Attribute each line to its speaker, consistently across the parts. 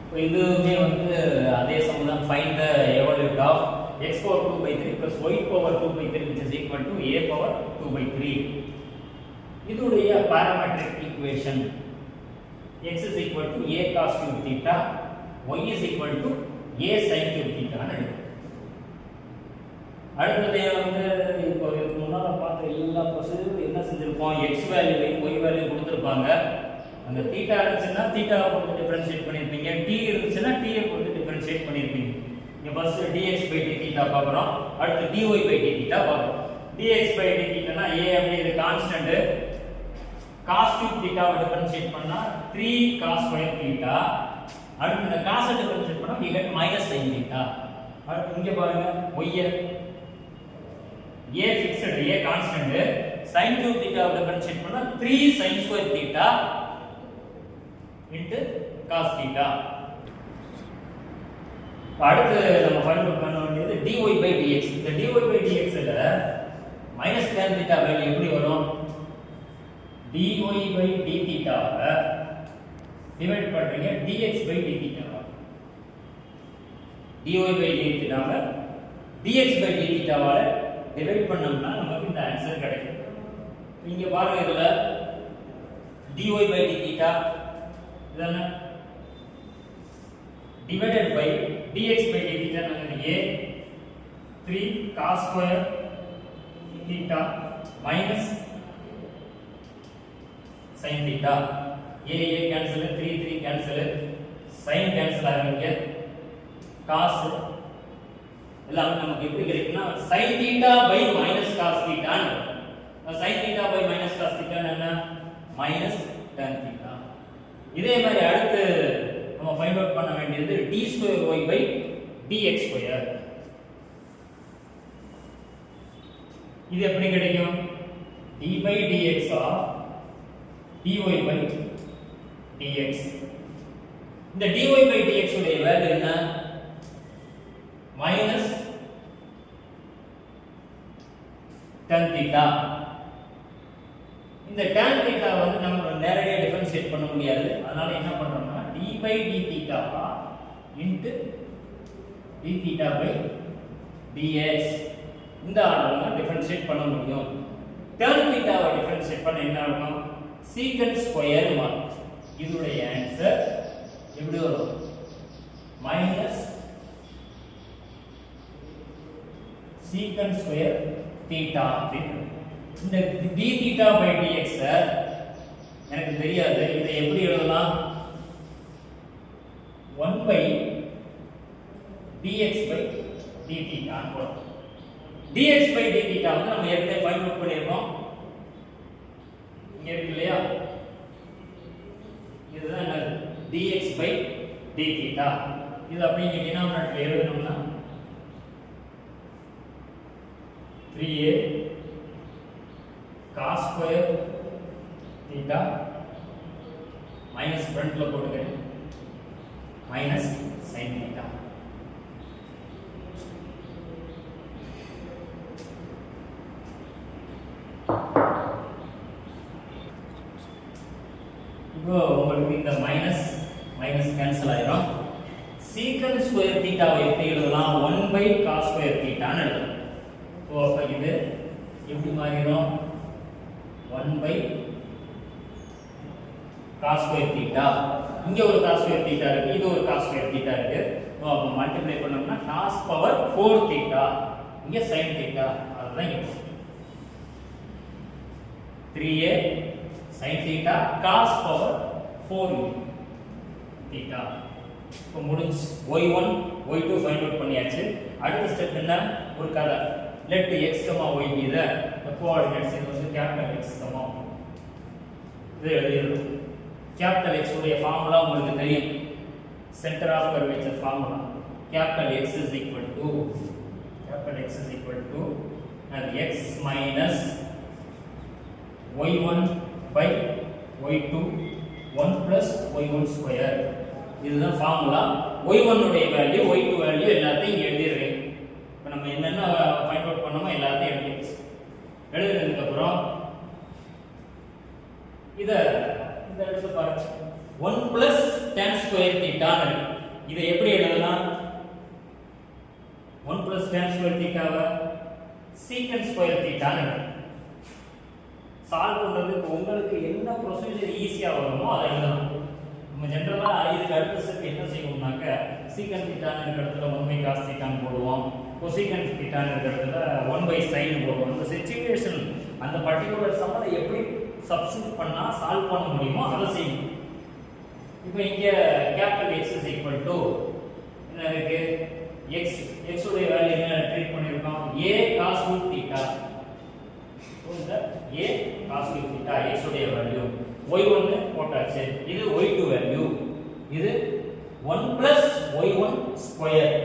Speaker 1: இப்போ இதுவுமே வந்து அதே சம் தான். Find the evaluate of x power 2/3 plus y power 2/3 which is equal to a power 2/3. இதுடைய parametric equation x is equal to a cos cube theta, y is equal to a sin cube theta ன்னு எடுக்கும். அடுத்தது வந்து இப்போ இதுக்கு முன்னால பார்த்த எல்லா ப்ரொசீஜரும் என்ன செஞ்சிருப்போம், x வேல்யூவை y வேல்யூ கொடுத்திருப்பாங்க. அந்த தீட்டா இருந்துச்சுன்னா தீட்டாவை பொறுத்து டிஃபரன்ஷியேட் பண்ணிருப்பீங்க, t இருந்துச்சுன்னா t ஐ பொறுத்து டிஃபரன்ஷியேட் பண்ணிருப்பீங்க. இங்க ஃபர்ஸ்ட் dx/d θ பார்க்கறோம், அடுத்து dy/d θ பார்க்கறோம். dx/d θ னா a அப்படியே இது கான்ஸ்டன்ட், cos cube θ வை டிஃபரன்ஷியேட் பண்ணா 3 cos square θ, அடுத்து இந்த cos ஐ டிஃபரன்ஷியேட் பண்ணா we get -sin θ. அடுத்து இங்க பாருங்க y a fixed, a constant, sin cube theta why differentiate பண்ணா 3 sin square theta into cos theta. அடுத்து நம்ம ஃபைண்ட் அவுட் பண்ண வேண்டியது dy/dx. இந்த dy/dx ல -tan theta வேல்யூ எப்படி வரும், dy/d theta டிவைட் பண்றீங்க dx/d theta, dy/d theta ல dx/d theta வால டிவைட் பண்ணோம்னா நமக்கு இந்த ஆன்சர் கிடைக்கும். இங்க பாருங்க, இதுல dy/d theta இதென்ன divided by dx/d theta னாங்க a 3 cos square theta minus sin theta. a cancel, 3 cancel, sin cancel ஆகுங்க, cos எல்லாமே நமக்கு எப்படி கிடைக்கும்னா sin theta by minus cos theta ன்னு. sin theta by minus cos theta என்ன, minus tan theta. இதே மாதிரி அடுத்து நம்ம ஃபைண்ட் அவுட் பண்ண வேண்டியது d2y/dx². இது எப்படி கிடைக்கும், d/dx of dy/dx. இந்த dy/dx உடைய வேல்யூ என்ன, minus tan theta. இந்த tan theta வந்து நம்ம நேரடியா டிஃபரன்ஷியேட் பண்ண முடியாது, அதனால என்ன பண்றோம்னா d/d theta into d theta by dx இந்த ஆர்டர்ல டிஃபரன்ஷியேட் பண்ண முடியும். tan theta வை டிஃபரன்ஷியேட் பண்ண என்ன ஆகும், secant ஸ்கொயர் மாறும். இதுடைய ஆன்சர் எப்படி வரும், minus secant square theta. இந்த d theta by dx எனக்கு தெரியாது, இதை எப்படி எழுதலாம், 1/dx/d theta போடுறோம். dx/d theta வந்து நம்ம ஏற்கனவே ஃபைண்ட் அவுட் பண்ணிருக்கோம், இங்க இருக்கு இல்லையா, இதுதான் என்னது dx/d theta. இது அப்படியே இங்க டினாமினேட்டர்ல எழுதணும்னா 3a cos square theta minus front ல போடுங்க minus sin theta. இப்போ உங்களுக்கு இந்த மைனஸ் கேன்சல் ஆயிடும். secant square theta வை எப்படி எழுதலாம், 1/cos square theta ன்னு எழுதலாம். ஓ அப்ப இது எப்படி மாறிடும், 1/cos square theta. இங்க ஒரு cos square theta இருக்கு, இது ஒரு cos square theta இருக்கு. அப்ப மல்டிப்ளை பண்ணோம்னா cos power 4 theta, இங்க sin theta. அதுதான் இங்க 3a sin theta cos power 4 theta. இப்போ முடிஞ்சு y1 y2 ஃபைண்ட் அவுட் பண்ணியாச்சு. அடுத்த ஸ்டெப் என்ன, ஒரு கதை, let x, y be the coordinates. இது வந்து capital X, இது எழுதிடுறோம். capital X உடைய ஃபார்முலா உங்களுக்கு தெரியும், centre of curvature formula. capital X is equal to x minus y1 by y2 1 plus y1 square. இதுதான் ஃபார்முலா. y1 உடைய வேல்யூ, y2 வேல்யூ எல்லாத்தையும் எழுதிடுறேன். இப்போ நம்ம என்னென்ன ஃபைண்ட் அவுட் பண்ணோமோ எல்லாத்தையும் எழுதிடுச்சு. எழுதுனதுக்கு அப்புறம் இத இந்த இடத்துல பாருங்க, 1 plus tan square theta. இதை எப்படி எழுதலாம்? 1 plus tan square theta secant square theta solve பண்றதுக்கு உங்களுக்கு என்ன ப்ரொசீஜர் ஈஸியா வருமோ அதை எழுதலாம். நம்ம ஜெனரலா இதுக்கு அடுத்த ஸ்டெப் என்ன செய்வோம்னாக்க secant theta ங்கிற இடத்துல 1 by cos theta ன்னு போடுவோம். cosecant theta ங்கிற இடத்துல 1 by sin போடுவோம். அந்த சிச்சுவேஷன் அந்த பர்టిక్యులர் சம்மதை எப்படி சப்ஸ்டிட்யூட் பண்ணா சால்வ் பண்ண முடியுமோ அதை செய்யணும். இப்போ இங்க capital X is equal to என்ன இருக்கு? x உடைய வேல்யூ என்ன ட்ரீட் பண்ணிருக்கோம்? a cos cube theta. இந்த a cos cube theta x உடைய வேல்யூ. y1 போட்டாச்சு. இது y2 வேல்யூ. இது 1 plus y1 ஸ்கொயர்.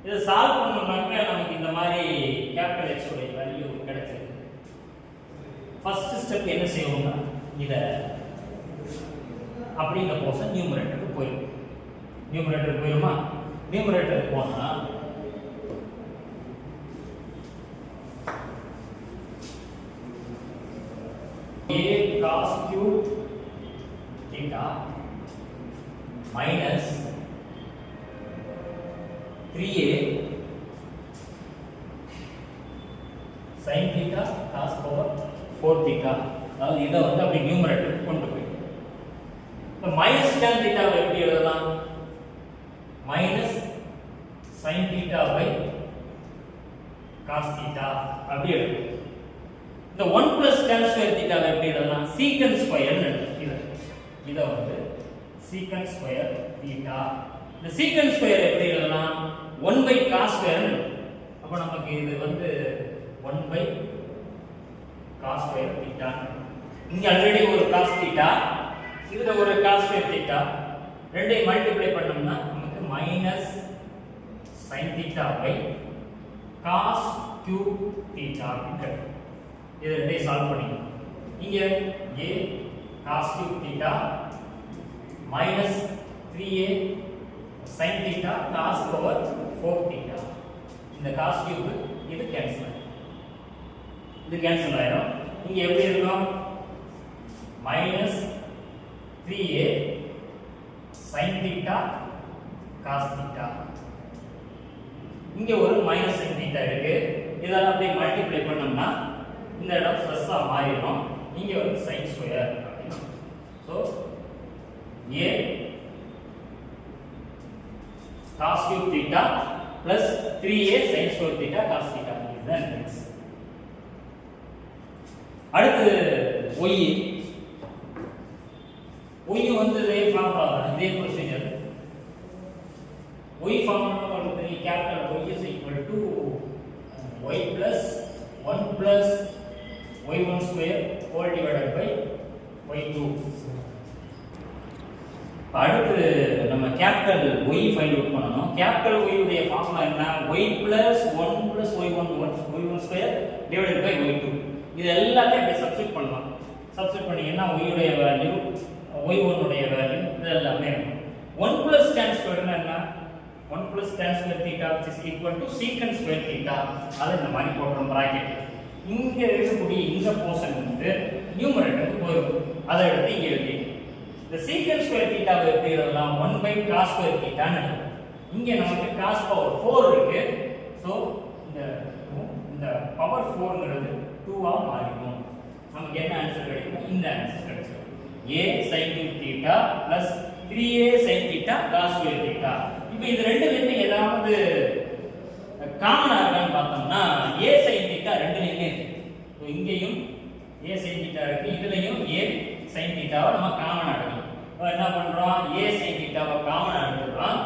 Speaker 1: இத சால்வ் பண்ணனும்னா நமக்கு இந்த மாதிரி கேபிட்டல் X உடைய வேல்யூ கிடைச்சிருக்கு. ஃபர்ஸ்ட் ஸ்டெப் என்ன செய்வோம்னா இத அப்படி இந்த போர்ஷன் நியூமரேட்டருக்கு போயிடும். நியூமரேட்டருக்கு போயிருமா? நியூமரேட்டருக்கு போனா a cos cube theta minus 3a sin theta cos power 4 theta. அதாவது இத வந்து அப்படி நியூமரேட்டருக்கு கொண்டு போய் இப்போ மைனஸ் tan theta எப்படி எழுதலாம்? Minus sin theta by cos theta அப்படி எழுதலாம். இந்த 1 plus tan square theta எப்படி எழுதலாம்? secant square ன்னு எழுதலாம். இத வந்து secant square theta. இந்த secant square எப்படி எழுதலாம்? 1 by cos square. அப்ப நமக்கு இது வந்து 1 by cos square theta. இங்க ஆல்ரெடி ஒரு cos theta, இதுல ஒரு cos square theta. ரெண்டையும் மல்டிப்ளை பண்ணோம்னா நமக்கு minus sin theta by cos cube theta கிடைக்கும். இத ரெண்டையும் சால்வ் பண்ணிக்கலாம். இங்க a cos cube theta minus 3a sin theta cos power 4 theta. இந்த cos cube இது கேன்சல் ஆயிடும். இது கேன்சல் ஆயிடும். இங்க எப்படி இருக்கும்? minus 3a sin theta cos theta. இங்க ஒரு minus sin theta இருக்கு. இதெல்லாம் அப்படியே மல்டிப்ளை பண்ணோம்னா இந்த இடம் பிளஸ்ஸா மாறிடும். இங்க வந்து sin ஸ்கொயர் அப்படினா so a cos cube theta plus 3a sin square theta cos theta இதுதான் ஆன்சர். அடுத்து y வந்து இதே ஃபார்முலா தான், இதே ப்ரொசீஜர். y ஃபார்முலா உங்களுக்கு தெரியும். Capital y is equal to y plus 1 plus y1 square whole divided by y2. அடுத்து நம்ம கேபிட்டல் y ஃபைண்ட் அவுட் பண்ணனும். கேபிட்டல் y உடைய ஃபார்முலா என்ன? y plus 1 plus y1 square divided by y2. இது எல்லாத்தையும் அப்படியே சப்ஸ்டிட்யூட் பண்ணலாம். சப்ஸ்டிட்யூட் பண்ணீங்கன்னா y உடைய வேல்யூ, y1 உடைய வேல்யூ இது எல்லாமே 1 plus tan square என்ன? 1 plus tan square theta which is equal to secant square theta. அது இந்த மாதிரி போடுறோம் பிராக்கெட். இங்க இருக்கக்கூடிய இந்த போர்ஷன் வந்து நியூமரேட்டருக்கு போயிடும். அதை எடுத்து இங்க எழுதி the secant square theta எப்படி எழுதலாம்? 1 by cos square theta ன்னு. இங்க நமக்கு cos power 4 இருக்கு. சோ இந்த பவர் 4ங்கிறது 2 ஆ மாறிடும். நமக்கு என்ன ஆன்சர் கிடைக்கும்? இந்த ஆன்சர் கிடைக்கும். a sin theta plus 3a sin theta cos square theta. இப்போ இது ரெண்டுலயுமே ஏதாவது காமனா இருக்கான்னு பார்த்தோம்னா a sin theta ரெண்டுலயுமே இருக்கு. சோ இங்கேயும் a sin theta இருக்கு, இதுலயும் a sin theta வை நம்ம காமனா எடுக்கலாம். இப்போ என்ன பண்றோம்? a sin theta வை காமனா எடுத்துறோம்.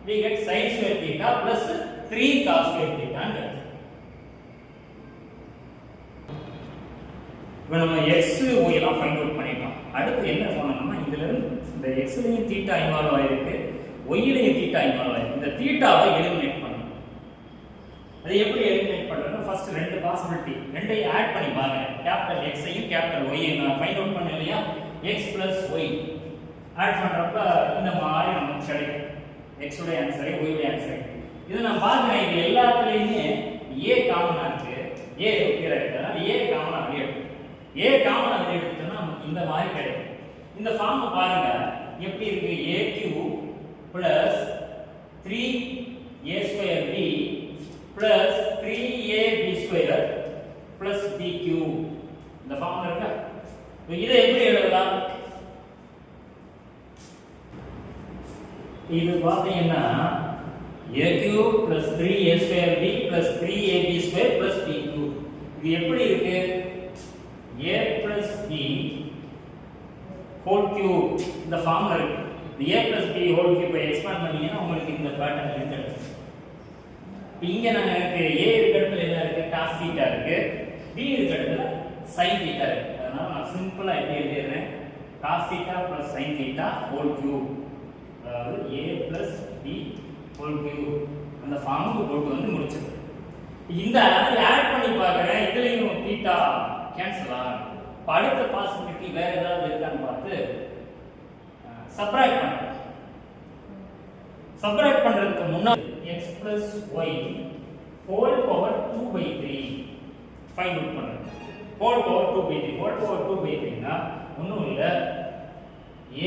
Speaker 1: we get sin square theta plus 3 cos square theta ன்னு. இப்போ நம்ம x y எல்லாம் ஃபைண்ட் அவுட் பண்ணிட்டோம். அடுத்து என்ன பண்ணணும்னா இதுல இருந்து இந்த x லயும் தீட்டா இன்வால்வ் ஆயிருக்கு, y லயும் தீட்டா இன்வால்வ் ஆயிருக்கு. இந்த தீட்டாவை எலிமினேட் பண்ணணும். அது எப்படி எலிமினேட் பண்றதுன்னா ஃபர்ஸ்ட் ரெண்டு பாசிபிலிட்டி ரெண்டையும் ஆட் பண்ணி பாருங்க. கேபிட்டல் x ஐயும் கேபிட்டல் y ஐயும் நான் ஃபைண்ட் அவுட் பண்ணேன் இல்லையா? x y ஆட் பண்றப்ப இந்த மாதிரி நமக்கு கிடைக்கும். x உடைய ஆன்சர் y உடைய ஆன்சர். இது நான் பாக்குறேன் இது எல்லாத்துலயுமே a காமனா இருக்கு. a ஓகே ரைட்டா? a காமனா வெளிய எடுத்து a காமனா வெளிய எடுத்தோம்னா நமக்கு இந்த மாதிரி கிடைக்கும். இந்த ஃபார்ம் பாருங்க எப்படி இருக்கு? a cube plus 3a square b plus 3ab square plus b cube. இந்த ஃபார்முலா இருக்கா? இதை எப்படி எழுதலாம்? இது பாத்தீங்கன்னா a cube plus 3a square b plus 3ab square plus b cube. இது எப்படி இருக்கு? a plus b whole cube இந்த ஃபார்முலா இருக்கு. இந்த a plus b whole cube I expand பண்ணீங்கன்னா உங்களுக்கு இந்த பேட்டர்ன் கிடைக்கும். இங்க நமக்கு a இருக்க இடத்துல என்ன இருக்கு? cos θ இருக்கு. b இருக்க இடத்துல sin θ இருக்கு. அதனால நான் சிம்பிளா எப்படி எழுதிறேன்? cos θ plus sin θ whole cube. அதாவது a plus b whole cube அந்த ஃபார்முக்கு போட்டு வந்து முடிச்சது. இந்த ஆட் பண்ணி பார்க்கறேன். இதுலயும் θ கேன்சல் ஆகும். அடுத்த பாசிபிலிட்டி வேற ஏதாவது இருக்கான்னு பார்த்து சப்ட்ராக்ட் பண்ணலாம். சப்ட்ராக்ட் பண்றதுக்கு முன்னாடி x plus y whole power 2/3 find out பண்றேன். whole power 2/3 whole power 2/3 னா ஒண்ணும் இல்ல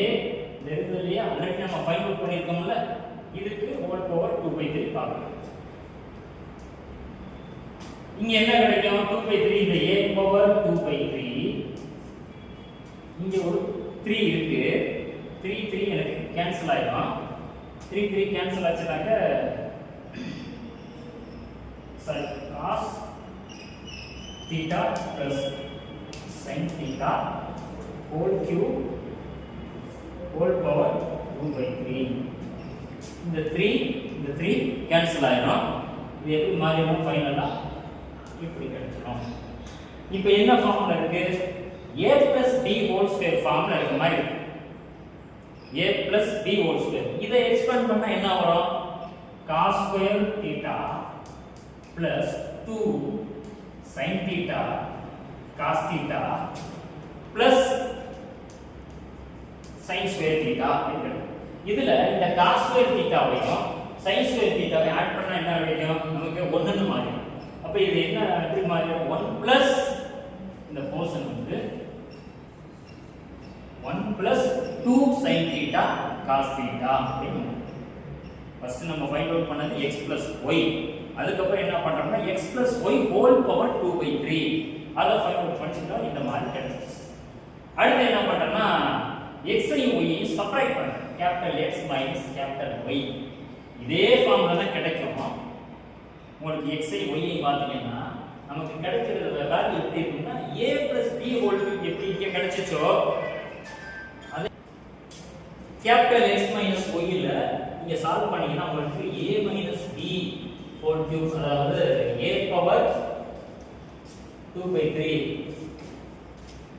Speaker 1: a தெரிஞ்சதுலயே ஆல்ரெடி நம்ம ஃபைண்ட் அவுட் பண்ணிருக்கோம்ல, இதுக்கு whole power 2/3 பார்க்கலாம். இங்க என்ன கிடைக்கும்? 2/3 இந்த a power 2/3 இங்க ஒரு 3 இருக்கு. 3 எனக்கு கேன்சல் ஆயிடும். 3 கேன்சல் ஆச்சுனாக்க சரி cos θ plus sin θ whole cube whole power 2/3. இந்த 3 கேன்சல் ஆயிடும். இது எப்படி மாறிடும்? ஃபைனலா இப்படி கிடைச்சிடும். இப்போ என்ன ஃபார்முலா இருக்கு? a plus b whole square formula இருக்க மாதிரி இருக்கு. a plus b whole square இதை எக்ஸ்பேண்ட் பண்ணா என்ன வரும்? cos square θ plus 2 sin θ cos θ plus sin square θ. இதுல இந்த cos square θ வையும் sin square θ வை ஆட் பண்ணா என்ன கிடைக்கும்? நமக்கு 1 ன்னு மாறும். அப்ப இது என்ன எப்படி மாறும்? 1 plus இந்த போர்ஷன் வந்து 1 plus 2 sin θ cos θ அப்படினு. ஃபர்ஸ்ட் நம்ம ஃபைண்ட் அவுட் பண்ணது x plus y. அதுக்கு அப்புறம் என்ன பண்றோம்னா x plus y whole power 2/3 அத ஃபைண்ட் அவுட் பண்ணிட்டா இந்த மாதிரி கிடைக்கும். அடுத்து என்ன பண்றோம்னா x ஐயும் y ஐயும் சப்ட்ராக்ட் பண்றோம். Capital X minus capital Y. இதே ஃபார்முலா தான் கிடைக்கும். உங்களுக்கு x ஐ y ஐ பாத்தீங்கன்னா நமக்கு கிடைக்கிறது வேல்யூ எப்படி இருக்குன்னா a plus b whole cube எப்படி இங்க கிடைச்சோ அது கேபிடல் X minus Y ல இங்க சால்வ் பண்ணீங்கன்னா உங்களுக்கு a minus b whole cube அதாவது a power 2/3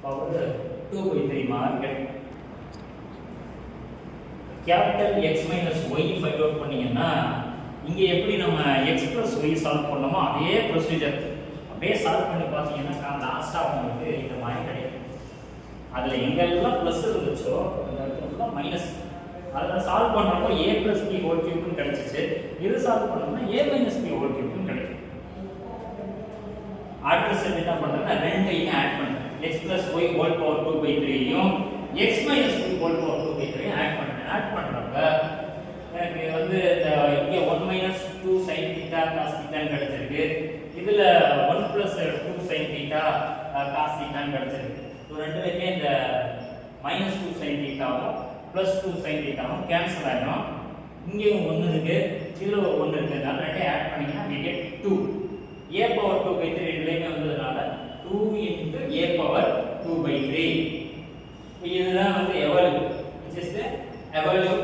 Speaker 1: power 2/3 மார்க் கிடைக்கும். Capital X minus Y find out பண்ணீங்கன்னா இங்க எப்படி நம்ம x plus y சால்வ் பண்ணோமோ அதே ப்ரொசீஜர் அப்படியே சால்வ் பண்ணி பாத்தீங்கன்னா லாஸ்டா உங்களுக்கு இந்த மாதிரி கிடைக்கும். அதுல எங்கெல்லாம் பிளஸ் இருந்துச்சோ அந்த இடத்துல மைனஸ். அதனால சால்வ் பண்றப்போ a plus b whole cube னு கிடைச்சிச்சு. இது சால்வ் பண்ணோம்னா a minus b whole cube னு கிடைக்கும். அடுத்த ஸ்டெப் என்ன பண்றேன்னா ரெண்டையும் ஆட் பண்றேன். x plus y whole power 2/3 யும் x minus b whole power 2/3 யும் ஆட் பண்றேன். ஆட் பண்றப்ப எனக்கு வந்து இங்க 1 minus 2 sin θ cos θ ன்னு கிடைச்சிருக்கு. இதுல 1 plus 2 sin θ cos θ ன்னு கிடைச்சிருக்கு. இது ரெண்டுலயுமே இந்த minus 2 sin θ வும் plus 2 sin θ வும் கேன்சல் ஆயிடும். இங்கேயும் 1 இருக்கு, இதுல ஒரு 1 இருக்குனால ரெண்டே ஆட் பண்ணீங்கன்னா we get 2. a power 2/3 ரெண்டுலயுமே வந்ததனால 2 into a power 2/3. இதுதான் வந்து எவல்யூ which is the evolute